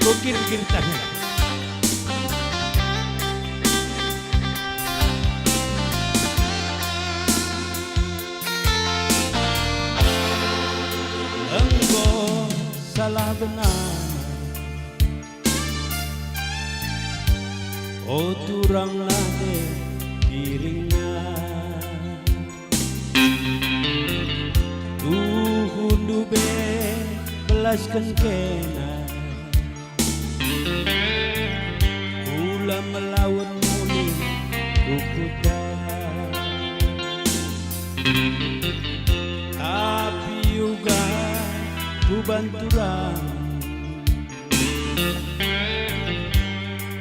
Bukir-bukir tangan. Engkau salah benar, oh turanglah deh dirinya. Hundu be belaskan kena, Ula melawan muli kukuda. Tapi juga ku banturan,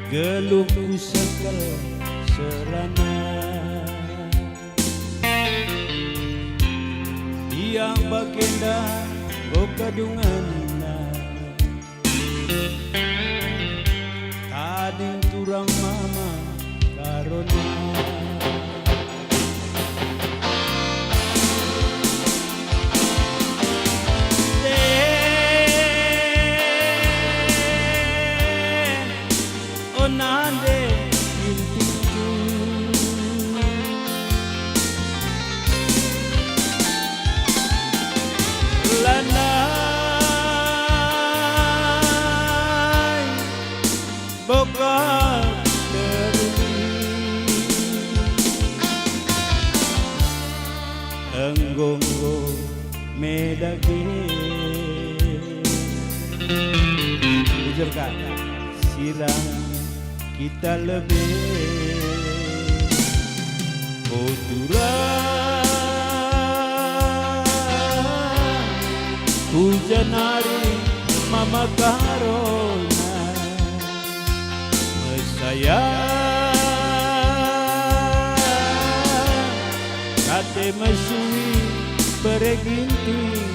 geluhku segel serana. Yang bagenda oh kadunganna, tadi turang mama karona. Onande intiku lanai boka teruni enggonggo medagi bujurkan sirang kita lebih kotoran hujan hari mama karona mesayang kate mesui bereginting.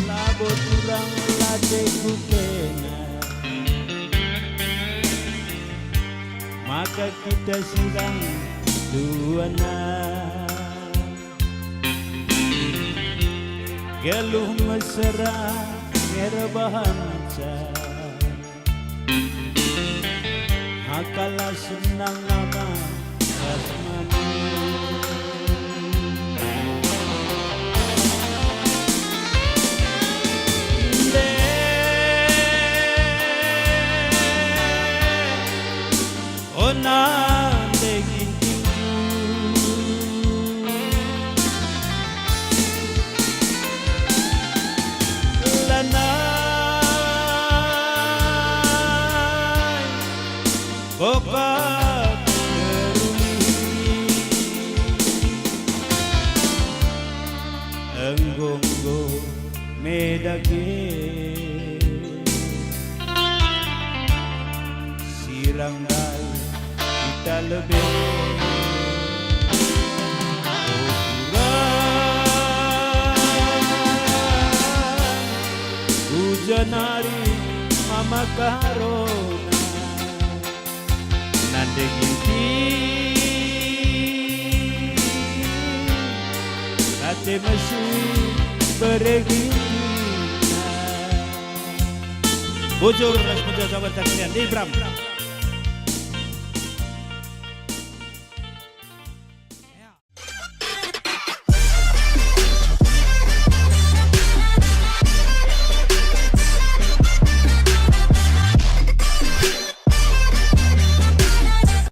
Labo turang ladeku kena, maka kita sidang duana. Geluh mesra ngerbahanca, akalah senang nama kasmani. Onande gintingku lanai boka teruni enggonggo medage sirang dai kita lebih hujan hari mama karona nande ginti kate mesui beregintina. Bujur ras muda sahabat sekalian di Bram.